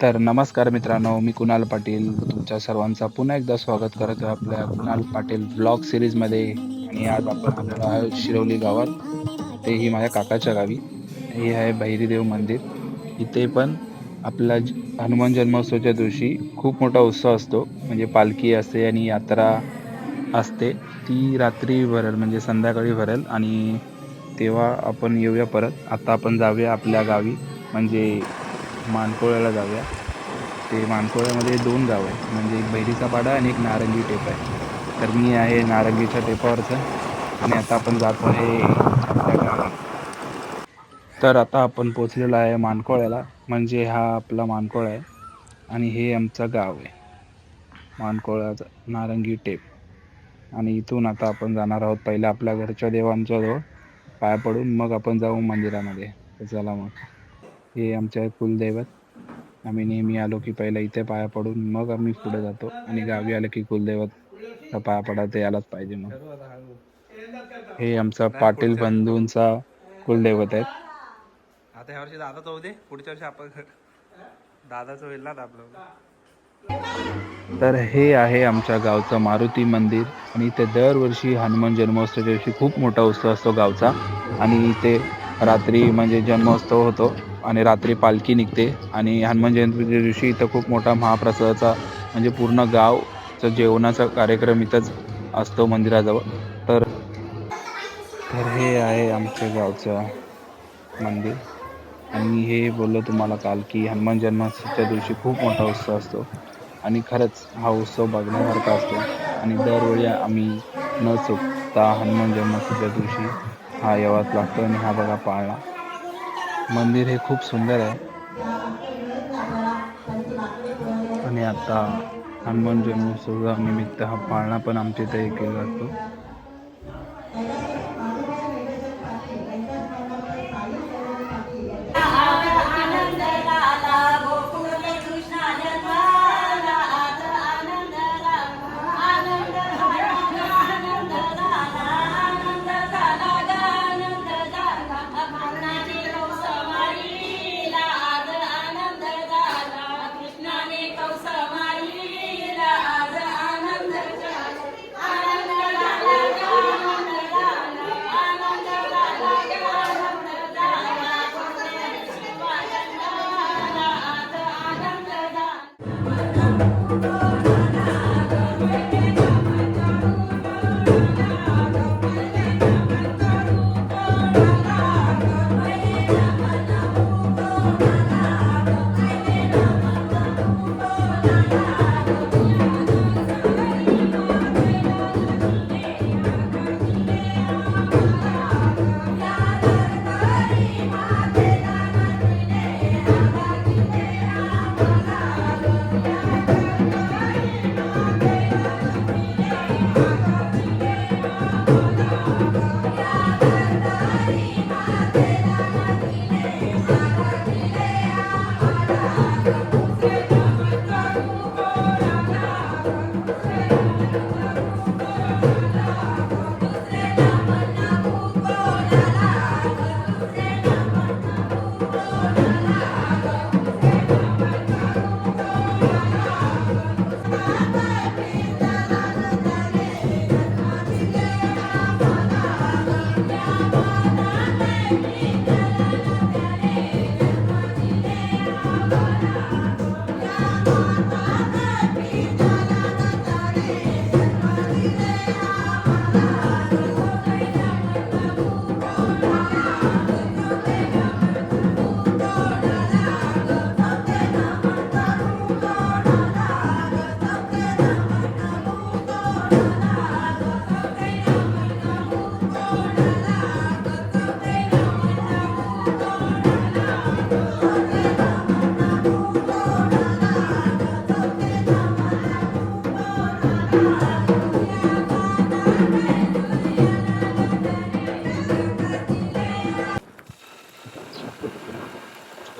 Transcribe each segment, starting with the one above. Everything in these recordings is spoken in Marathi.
तर नमस्कार मित्रांनो, मी कुणाल पाटील तुमच्या सर्वांचा पुन्हा एकदा स्वागत करत आहे आपल्या कुणाल पाटील व्लॉग सिरीजमध्ये. आणि आज आपण आलेलो आहे शिरवली गावात, तेही माझ्या काकाच्या गावी. हे आहे भैरीदेव मंदिर. इथे पण आपला हनुमान जन्मोत्सवाच्या दिवशी खूप मोठा उत्सव असतो, म्हणजे पालखी असते आणि यात्रा असते. ती रात्री भरेल, म्हणजे संध्याकाळी भरेल. आणि तेव्हा आपण येऊया परत. आता आपण जाऊया आपल्या गावी, म्हणजे मानकोळ्याला जाऊया. ते मानकोळ्यामध्ये 2 गाव आहेत, म्हणजे एक बहिरीचा पाडा आणि एक नारंगी टेप आहे. तर मी आहे नारंगीच्या टेपावरचं, आणि आता आपण जात आहे आपल्या गावी. तर आता आपण पोचलेलो आहे मानकोळ्याला, म्हणजे हा आपला मानकोळा आहे आणि हे आमचं गाव आहे मानकोळ्याचं, नारंगी टेप. आणि इथून आता आपण जाणार आहोत पहिल्या आपल्या घरच्या देवांच्या जवळ पाया पडून, मग आपण जाऊ मंदिरामध्ये. तर चला मग, हे आमचे कुलदैवत. आम्ही नेहमी आलो की पहिला इथे पाया पडून मग आम्ही पुढे जातो, आणि गावी आलं की कुलदैवत पाया पडायला यायलाच पाहिजे. मग हे आमचा पाटील बंधूंचा कुलदैवत आहे. आता ह्या वर्षी दादाच होऊ दे, पुढच्या वर्षी आपण दादाचं होईल ना आपलं. तर हे आहे आमच्या गावचं मारुती मंदिर, आणि इथे दरवर्षी हनुमान जन्मोत्सवाच्या दिवशी खूप मोठा उत्सव असतो गावचा. आणि इथे रात्री म्हणजे जन्मोत्सव होतो आणि रात्री पालखी निघते. आणि हनुमान जयंतीच्या दिवशी इथं खूप मोठा महाप्रसादाचा, म्हणजे पूर्ण गावचं जेवणाचा कार्यक्रम इथंच असतो मंदिराजवळ. तर तर हे आहे आमच्या गावचं मंदिर. आणि हे बोललो तुम्हाला काल की हनुमान जन्मोत्सवाच्या दिवशी खूप मोठा उत्सव असतो, आणि खरंच हा उत्सव बघण्यासारखा असतो. आणि दरवेळी आम्ही न चुकता हनुमान जन्मोत्सवाच्या दिवशी हा यावाच लागतो. आणि हा बघा पाळणा, मंदिर हे खूप सुंदर आहे. आणि आता हनुमान जन्मोत्सवा निमित्त हा पाळणा पण आमच्या इथे केला जातो.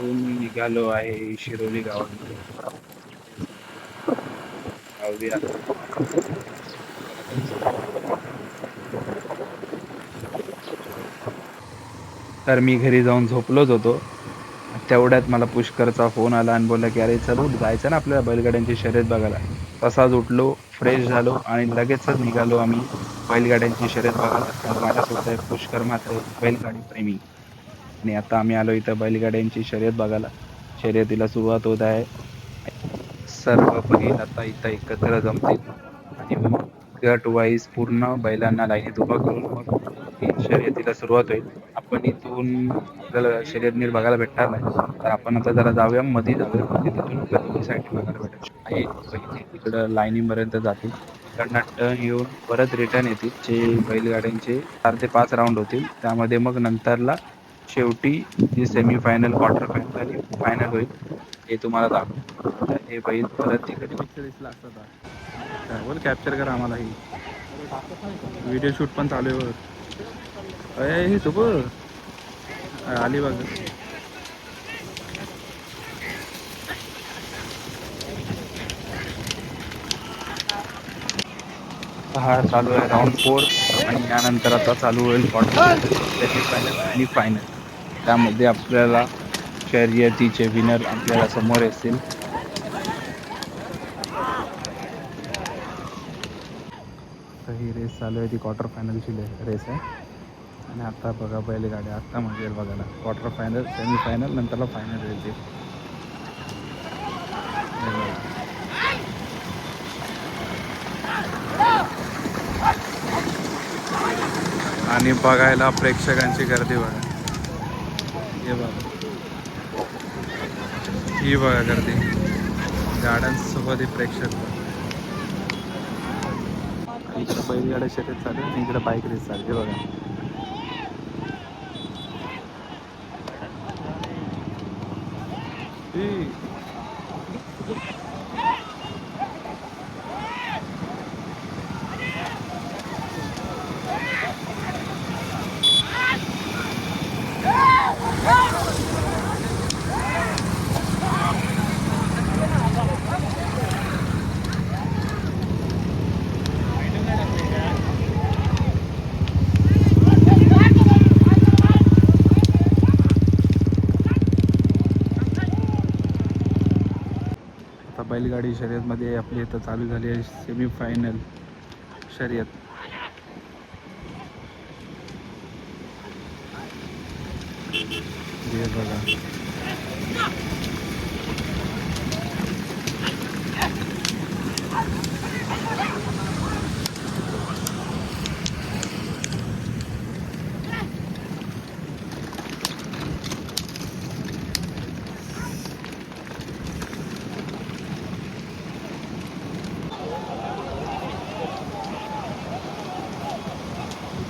निघालो आहे शिरोली गावामध्ये. जाऊया. तर मी घरी जाऊन झोपलोच होतो. तेवढ्यात मला पुष्करचा फोन आला आणि बोलला की अरे चल उठ, जायचं ना आपल्याला बैलगाड्यांची शर्यत बघायला. तसाच उठलो, फ्रेश झालो आणि लगेचच निघालो आम्ही बैलगाड्यांची शर्यत बघायला. तर माझ्यासोबत आहे पुष्कर म्हात्रे, बैलगाडी प्रेमी. आणि आता आम्ही आलो इथं बैलगाड्यांची शर्यत बघायला. शर्यतीला सुरुवात होत आहे. सर्व बैल आता इथं एकत्र जमतील आणि मग गट वाईज पूर्ण बैलांना लाईनीत उभा करून मग ही शर्यतीला सुरुवात होईल. आपण इथून आपल्याला शर्यत नीट बघायला भेटणार नाही, तर आपण आता जरा जाऊया मध्ये जाऊया, म्हणजे तिथून आपल्या दोन्ही साईडने बघायला भेटेल. आहे बैल तिकडं लाईनीपर्यंत जातील, तिकडनं टर्न येऊन परत रिटर्न येतील. जे बैलगाड्यांचे 4 ते 5 राऊंड होतील, त्यामध्ये मग नंतरला शेवटी जी सेमीफायनल, क्वार्टर फायनल आणि फायनल होईल हे तुम्हाला दाखवतो. तर हे बैल परत तिकडे दिसला असता. बोल कॅप्चर करा आम्हाला. ही व्हिडिओ शूट पण चालू आहे. अय ही सुप अलिबाग. हा चालू आहे राऊंड 4 आणि यानंतर आता चालू होईल क्वार्टर सेमीफायनल आणि फायनल. त्यामध्ये आपल्याला शर्यतीचे विनर आपल्याला समोर येतील. तर ही रेस चालू आहे, ती क्वार्टर फायनलची रेस आहे. आणि आता बघा बैलगाड्या आत्ता म्हणजे बघायला क्वार्टर फायनल, सेमीफायनल, नंतरला फायनल येते. आणि बघायला प्रेक्षकांची गर्दी बघा. हे बघा, ही बघा गर्दी, गाड्यांसोबत ही प्रेक्षक. इकडे बैलगाड्या शर्यत चालू आहे आणि इकडे बाईक रेस चालू आहे. बघा आता बैलगाडी शर्यतमध्ये आपली इथं चालू झाली आहे सेमीफायनल शर्यत. हे बघा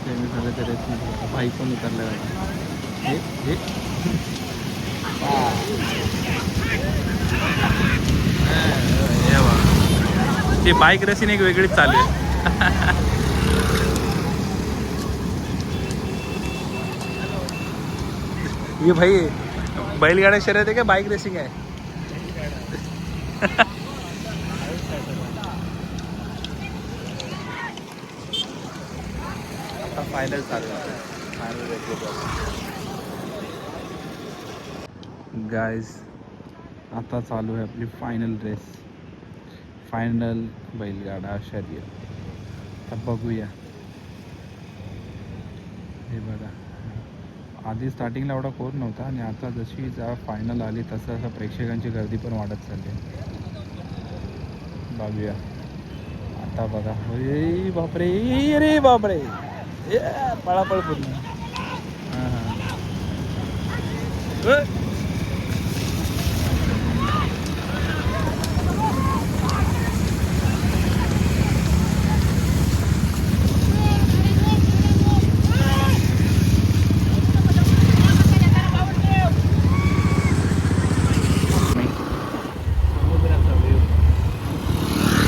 सेमीफायनलच्या रेसमध्ये बाईक पण उतरल्या जातात. हे ती बाईक रेसिंग एक वेगळीच चालू आहे. ये भाई बैलगाड्या शर्यत आहे का बाईक रेसिंग आहे? आता फायनल चालू आहे. गाइस आता चालू आहे आपली फायनल रेस, फायनल बैलगाडा शर्यत. आता बघूया. हे बघा, आधी स्टार्टिंगला एवढा कोण नव्हता आणि आता जशी फायनल आली तसं असं प्रेक्षकांची गर्दी पण वाढत चालली आहे. बघूया आता बघा. अरे बापरे, अरे बापरे, पळापळ पूर्ण. हां हां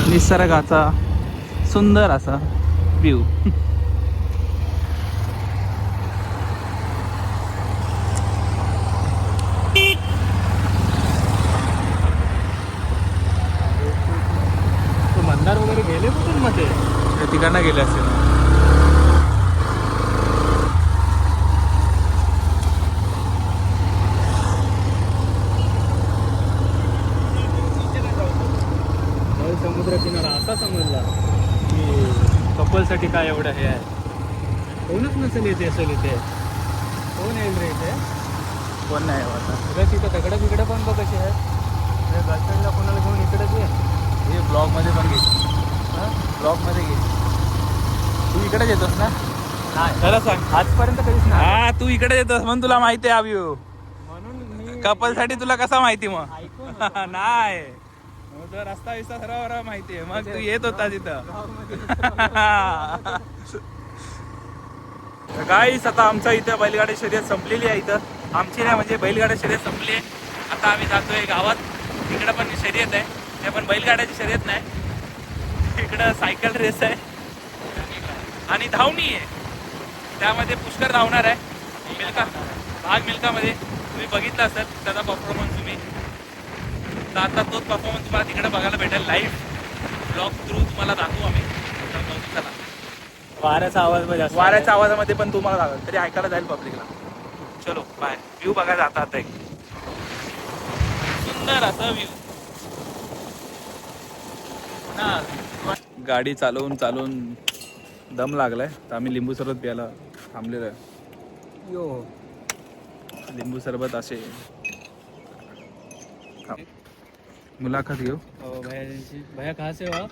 निसर्गाचा सुंदर असा व्ह्यू. मग ते तिकडनं गेले असते ना. समुद्र किनारा आता समजला की कपलसाठी काय एवढं हे आहे. कोणच नसेल येते असेल इथे. कोण येईल रे इथे? कोण नाही आता. उद्या तिथं दगडं बिगडं पण बघ कशी आहे. गर्लफ्रेंडला कोणाला घेऊन इकडेच ये. हे ब्लॉगमध्ये पण घे. हां ब्लॉगमध्ये घे. तू इकडेच येतोस ना? नाही खरं सांग. आजपर्यंत कधीच नाही. हा तू इकडे येतोस म्हणून तुला माहिती आहे अभियो. म्हणून मी कपल साठी तुला कसा माहिती मग? ऐकून नाही मग तो रस्ता विस्ता सर्व माहिती आहे. मग तू येत होता तिथं. गाईस आता आमच्या इथं बैलगाडी शर्यत संपलेली आहे. इथं आमची नाही म्हणजे बैलगाडी शर्यत संपली आहे. आता आम्ही जातोय गावात. इकडं पण शर्यत आहे. ते पण बैलगाड्याची शर्यत नाही. इकडं सायकल रेस आहे आणि धावणी आहे. त्यामध्ये पुष्कर धावणार आहे. मिल्का भाग मिल्कामध्ये तुम्ही बघितलं असेल त्याचा परफॉर्मन्स तुम्ही. तर आता तोच परफॉर्मन्स तुम्हाला तिकडे बघायला भेटेल लाईव्ह ब्लॉग थ्रू तुम्हाला दाखवू आम्ही. तर बघू चला. वाऱ्याचा आवाज मध्ये वाऱ्याच्या आवाजामध्ये पण तुम्हाला दाखवेल तरी ऐकायला जाईल पब्लिकला. चलो बाय. व्ह्यू बघायला जाता आता एक सुंदर असा व्ह्यू. गाडी चालवून चालवून दम लागलाय तर आम्ही लिंबू सरबत प्यायला थांबलेलो आहे. यो लिंबू सरबत असे मुलाखत घेऊ. भैया जी भैया कहाँ से हो आप?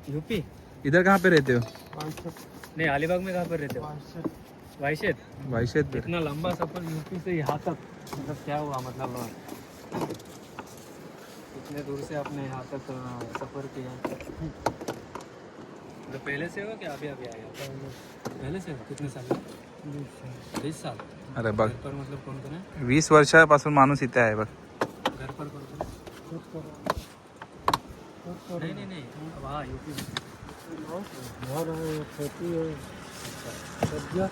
यूपी? इधर कहाँ पे रहते हो? नहीं अलीबाग में कहाँ पर रहते हो? वाइशेत। वाइशेत पे. इतना लंबा सफर यूपी से यहाँ तक मतलब क्या हुआ मतलब इतने दूर से आपने यहाँ तक सफर किया मतलब पहले से हो क्या अभी अभी आए हो? पहले से हो कितने साल? 20 साल। अरे बघ घर पर मतलब कौन कौन है? 20 वर्षापासून माणूस इथे आहे बघ. घर पर कौन कौन है? नहीं नहीं नहीं वहाँ यूपी में घर है खेती है सब्जियाँ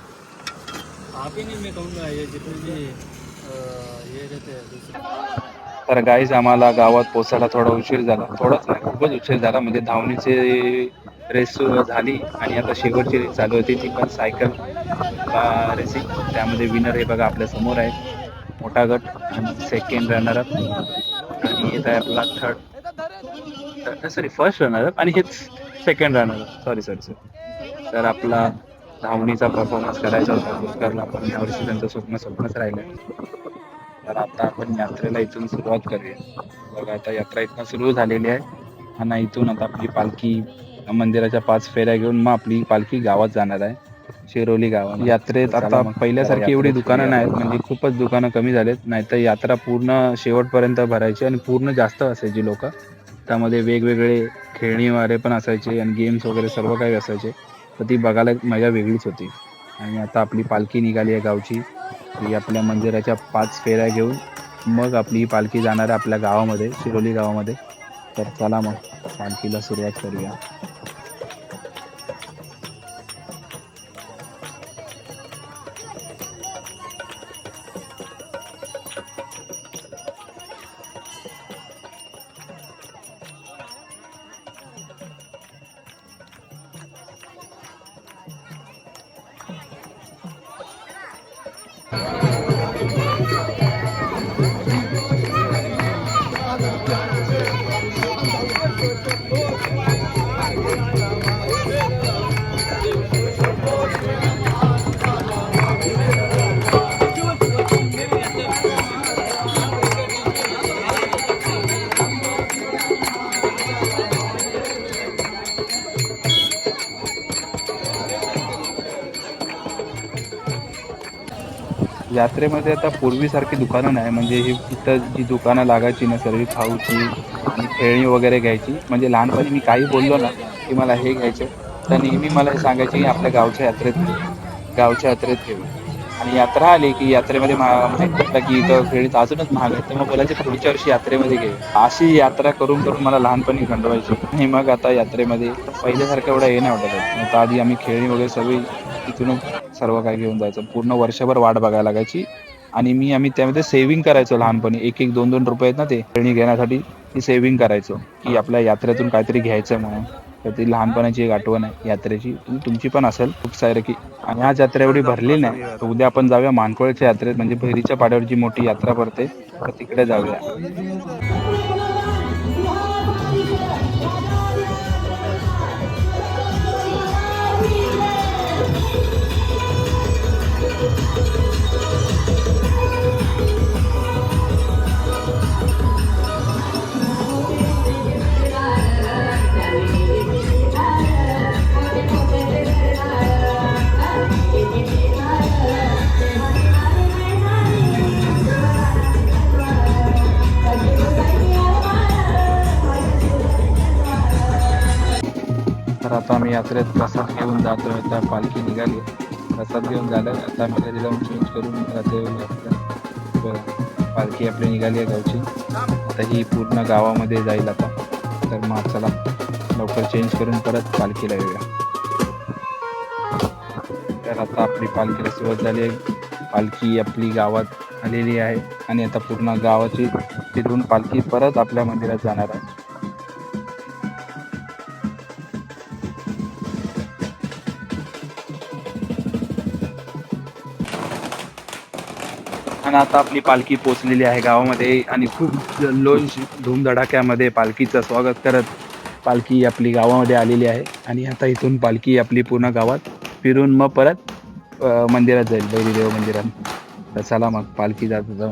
आप ही नहीं मैं कहूँगा ये जितने भी ये रहते हैं दूसरे. तर गाईज आम्हाला गावात पोचायला थोडा उशीर झाला. थोडाच नाही खूपच उशीर झाला. म्हणजे धावणीची रेस झाली आणि आता शेवटची रेस चालू होती ती पण सायकल रेसिंग. त्यामध्ये विनर हे बघा आपल्या समोर आहे. मोठा गट आणि सेकंड रनरअप आणि येत आहे आपला थर्ड सॉरी फर्स्ट रनरअप आणि हेच सेकंड रनरअप. सॉरी. तर आपला धावणीचा परफॉर्मन्स करायचा होता पुष्करला पण यावर्षी त्यांचं स्वप्नच राहिलं. तर आता आपण यात्रेला इथून सुरुवात करूया. बघा आता यात्रा इथनं सुरू झालेली आहे आणि इथून आता आपली पालखी मंदिराच्या 5 फेऱ्या घेऊन मग आपली पालखी गावात जाणार आहे. शिरोली गावात. यात्रेत आता पहिल्यासारखी एवढी दुकानं नाहीत म्हणजे खूपच दुकानं कमी झालेत. नाहीतर यात्रा पूर्ण शेवटपर्यंत भरायची आणि पूर्ण जास्त असायची लोक. त्यामध्ये वेगवेगळे खेळणीवारे पण असायचे आणि गेम्स वगैरे सर्व काही असायचे. तर ती बघायला मजा वेगळीच होती. आणि आता आपली पालखी निघाली आहे गावची. ती आपल्या मंदिराच्या 5 फेऱ्या घेऊन मग आपली पालखी जाणार आहे आपल्या गावामध्ये शिरोली गावामध्ये. तर चला मग पालखीला सुरुवात करूया. यात्रेमध्ये आता पूर्वीसारखी दुकानं नाही. म्हणजे ही इथं जी दुकानं लागायची ना सर्व खाऊची आणि खेळणी वगैरे घ्यायची. म्हणजे लहानपणी मी काही बोललो ना की मला हे घ्यायचं तर नेहमी मला हे सांगायचे की आपल्या गावच्या यात्रेत घेऊ. आणि यात्रा आली की यात्रेमध्ये माहीत पडलं की इथं खेळीत अजूनच महाग आहे. तर मग बोलायचे पुढच्या वर्षी यात्रेमध्ये घे. अशी यात्रा करून करून मला लहानपणी गंडवायची. आणि मग आता यात्रेमध्ये पहिल्यासारखं एवढं हे नाही वाटत. आता आधी आम्ही खेळणी वगैरे सगळी इथूनच सर्व काही घेऊन जायचं. पूर्ण वर्षभर वाट बघायला लागायची. आणि आम्ही त्यामध्ये सेव्हिंग करायचो लहानपणी. 1-1, 2-2 रुपये आहेत ना ते खेळणी घेण्यासाठी ती सेव्हिंग करायचो की आपल्या यात्रेतून काहीतरी घ्यायचं म्हणून. तर ती लहानपणाची एक आठवण आहे यात्रेची, तुमची पण असेल खूप सारे की. आणि आज यात्रा एवढी भरली नाही, तर उद्या आपण जाऊया मानकोळच्या यात्रेत, म्हणजे भैरीच्या पाड्यावर जी मोठी यात्रा भरते तर तिकडे जाऊया. तर आता आम्ही यात्रेत प्रसाद घेऊन जातोय. आता पालखी निघाली, प्रसाद घेऊन झालं. आता आम्ही घरी जाऊन चेंज करून पालखी आपली निघाली आहे गावची. आता ही पूर्ण गावामध्ये जाईल आता. तर मग चला लवकर चेंज करून परत पालखीला येऊया. तर आता आपली पालखीला सुरुवात झाली आहे. पालखी आपली गावात आलेली आहे आणि आता पूर्ण गावाची तिथून पालखी परत आपल्या मंदिरात जाणार आहे. आणि आता आपली पालखी पोचलेली आहे गावामध्ये आणि खूप जल्लोष धूमधडाक्यामध्ये पालखीचं स्वागत करत पालखी आपली गावामध्ये आलेली आहे. आणि आता इथून पालखी आपली पूर्ण गावात फिरून मग परत मंदिरात जाईल, भैरीदेव मंदिरात. तर चला मग पालखी जात जाऊ.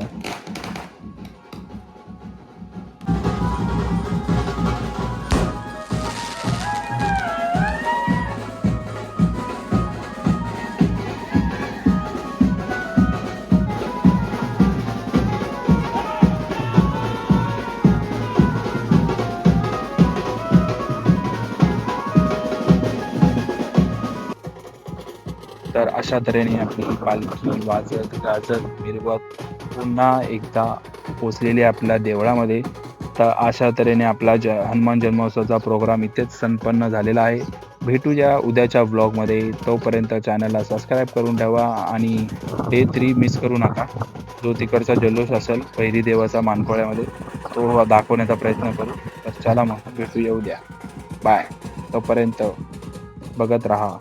तर अशा तऱ्हेने आपली पालखी वाजत गाजत मिरवत पुन्हा एकदा पोचलेली आहे आपल्या देवळामध्ये. तर अशा तऱ्हेने आपला हनुमान जन्मोत्सवाचा प्रोग्राम इथेच संपन्न झालेला आहे. भेटूया उद्याच्या व्लॉगमध्ये. तोपर्यंत चॅनलला सबस्क्राईब करून ठेवा आणि डे 3 मिस करू नका. जो तिकडचा जल्लोष असेल भैरी देवाचा मानकोळ्यामध्ये तो दाखवण्याचा प्रयत्न करू. तर चला मग भेटूया उद्या. बाय. तोपर्यंत बघत राहा